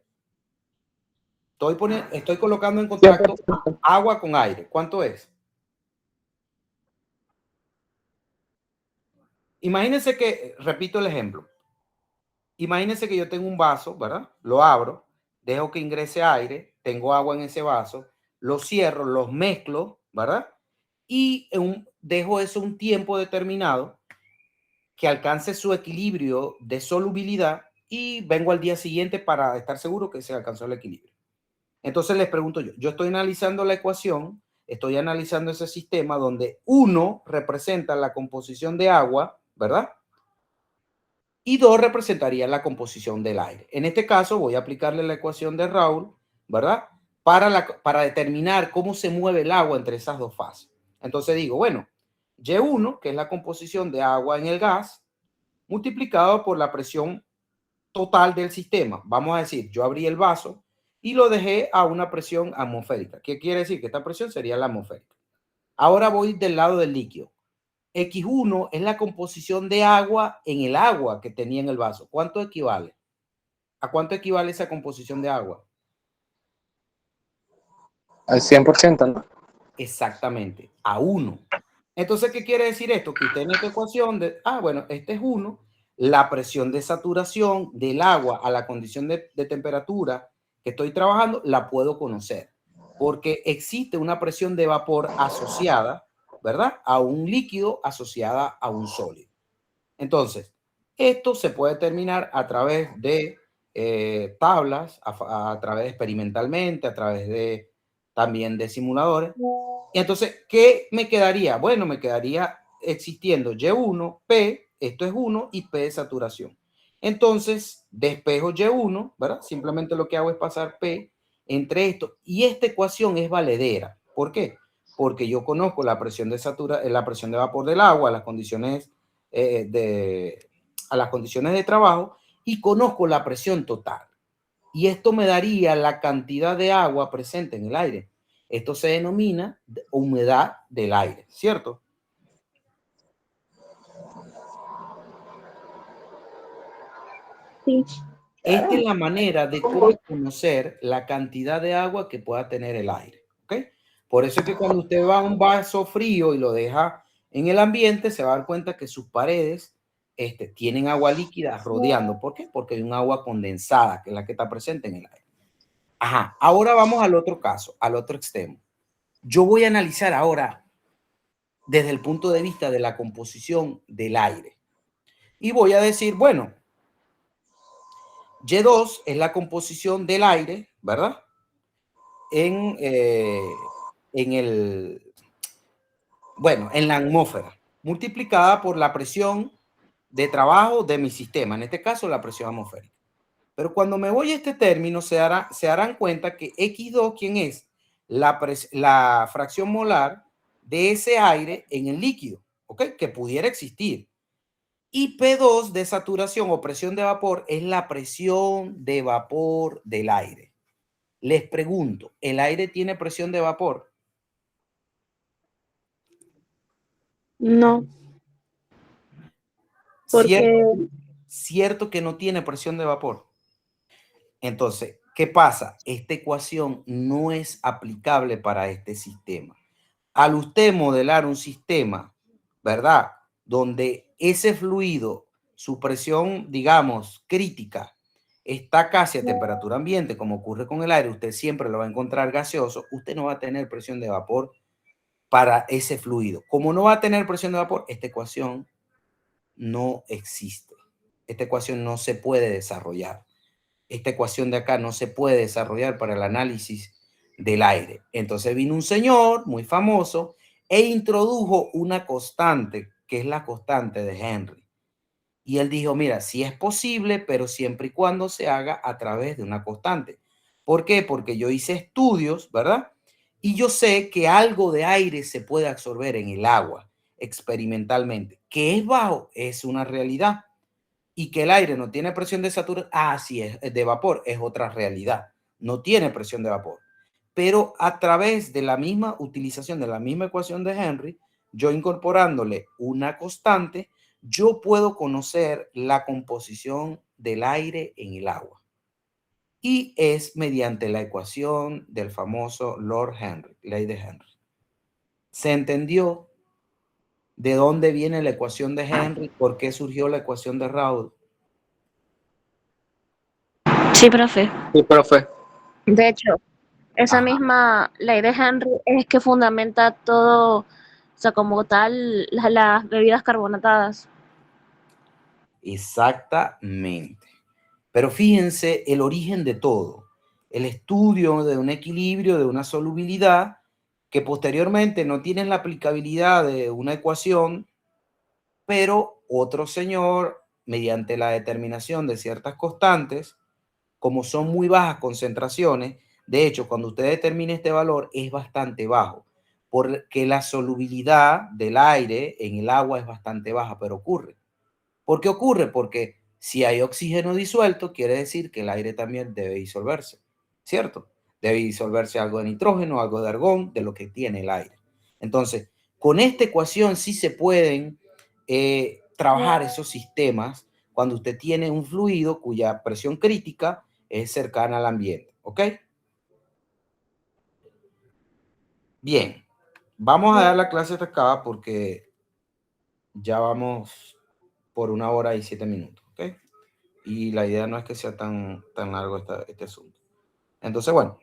Estoy colocando en contacto 100%. agua con aire. ¿Cuánto es? Imagínense que, repito el ejemplo, imagínense que yo tengo un vaso, ¿verdad? Lo abro, dejo que ingrese aire, tengo agua en ese vaso, lo cierro, los mezclo, ¿verdad? Y dejo eso un tiempo determinado que alcance su equilibrio de solubilidad y vengo al día siguiente para estar seguro que se alcanzó el equilibrio. Entonces les pregunto yo estoy analizando la ecuación, estoy analizando ese sistema donde 1 representa la composición de agua, ¿verdad? Y 2 representaría la composición del aire. En este caso voy a aplicarle la ecuación de Raoult, ¿verdad? Para determinar cómo se mueve el agua entre esas dos fases. Entonces digo, bueno, Y1, que es la composición de agua en el gas, multiplicado por la presión total del sistema. Vamos a decir, yo abrí el vaso y lo dejé a una presión atmosférica. ¿Qué quiere decir? Que esta presión sería la atmosférica. Ahora voy del lado del líquido. X1 es la composición de agua en el agua que tenía en el vaso. ¿Cuánto equivale? ¿A cuánto equivale esa composición de agua? Al 100%, ¿no? Exactamente, a 1. Entonces, ¿qué quiere decir esto? Que usted en esta ecuación bueno, este es 1, la presión de saturación del agua a la condición de temperatura que estoy trabajando, la puedo conocer, porque existe una presión de vapor asociada, ¿verdad?, a un líquido asociada a un sólido. Entonces, esto se puede determinar a través de tablas, a través experimentalmente, a través de también de simuladores. Y entonces, ¿qué me quedaría? Bueno, me quedaría existiendo Y1, P, esto es 1, y P de saturación. Entonces, despejo Y1, ¿verdad? Simplemente lo que hago es pasar P entre esto. Y esta ecuación es valedera. ¿Por qué? Porque yo conozco la presión la presión de vapor del agua, las condiciones a las condiciones de trabajo, y conozco la presión total. Y esto me daría la cantidad de agua presente en el aire. Esto se denomina humedad del aire, ¿cierto? Sí. Esta es la manera de cómo conocer la cantidad de agua que pueda tener el aire, ¿ok? Por eso es que cuando usted va a un vaso frío y lo deja en el ambiente, se va a dar cuenta que sus paredes tienen agua líquida rodeando. ¿Por qué? Porque hay un agua condensada, que es la que está presente en el aire. Ajá, ahora vamos al otro caso, al otro extremo. Yo voy a analizar ahora desde el punto de vista de la composición del aire. Y voy a decir, bueno, Y2 es la composición del aire, ¿verdad? En la atmósfera, multiplicada por la presión de trabajo de mi sistema, en este caso la presión atmosférica. Pero cuando me voy a este término, se darán cuenta que X2, ¿quién es? La fracción molar de ese aire en el líquido, ¿ok? Que pudiera existir. Y P2 de saturación o presión de vapor es la presión de vapor del aire. Les pregunto, ¿el aire tiene presión de vapor? No, ¿Cierto, porque cierto que no tiene presión de vapor? Entonces, ¿qué pasa? Esta ecuación no es aplicable para este sistema. Al usted modelar un sistema, ¿verdad?, donde ese fluido, su presión, digamos, crítica, está casi a temperatura ambiente, como ocurre con el aire, usted siempre lo va a encontrar gaseoso, usted no va a tener presión de vapor para ese fluido. Como no va a tener presión de vapor, esta ecuación no existe. Esta ecuación no se puede desarrollar. Esta ecuación de acá no se puede desarrollar para el análisis del aire. Entonces vino un señor muy famoso e introdujo una constante, que es la constante de Henry. Y él dijo, mira, sí es posible, pero siempre y cuando se haga a través de una constante. ¿Por qué? Porque yo hice estudios, ¿verdad? Y yo sé que algo de aire se puede absorber en el agua experimentalmente. Que es bajo es una realidad. Y que el aire no tiene presión de saturación, sí es de vapor, es otra realidad. No tiene presión de vapor. Pero a través de la misma utilización de la misma ecuación de Henry, yo incorporándole una constante, yo puedo conocer la composición del aire en el agua. Y es mediante la ecuación del famoso Lord Henry, ley de Henry. ¿Se entendió de dónde viene la ecuación de Henry? ¿Por qué surgió la ecuación de Raoult? Sí, profe. Sí, profe. De hecho, esa Ajá, misma ley de Henry es que fundamenta todo, o sea, como tal, las bebidas carbonatadas. exactamente. Pero fíjense el origen de todo, el estudio de un equilibrio, de una solubilidad, que posteriormente no tienen la aplicabilidad de una ecuación, pero otro señor, mediante la determinación de ciertas constantes, como son muy bajas concentraciones, de hecho, cuando usted determine este valor es bastante bajo, porque la solubilidad del aire en el agua es bastante baja, pero ocurre. ¿Por qué ocurre? Porque si hay oxígeno disuelto, quiere decir que el aire también debe disolverse, ¿cierto? Debe disolverse algo de nitrógeno, algo de argón, de lo que tiene el aire. Entonces, con esta ecuación sí se pueden trabajar esos sistemas cuando usted tiene un fluido cuya presión crítica es cercana al ambiente, ¿ok? Bien, vamos a dar la clase hasta acá porque ya vamos por 1 hora y 7 minutos, ¿ok? Y la idea no es que sea tan largo este asunto. Entonces, bueno,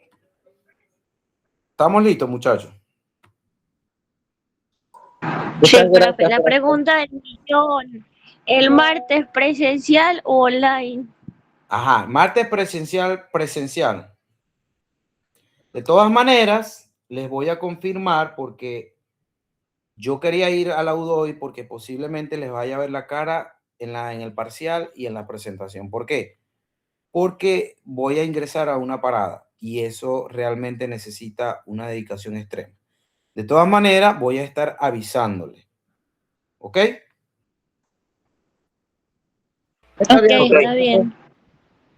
estamos listos, muchachos. Sí, Muchas profe. gracias, La profe. pregunta del millón, ¿el martes presencial o online? Ajá, martes presencial. De todas maneras, les voy a confirmar porque yo quería ir a la UDOI porque posiblemente les vaya a ver la cara en el parcial y en la presentación. ¿Por qué? Porque voy a ingresar a una parada y eso realmente necesita una dedicación extrema. De todas maneras, voy a estar avisándole. ¿Ok? Está Ok, bien, está profe. bien.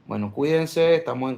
Bueno, cuídense, estamos en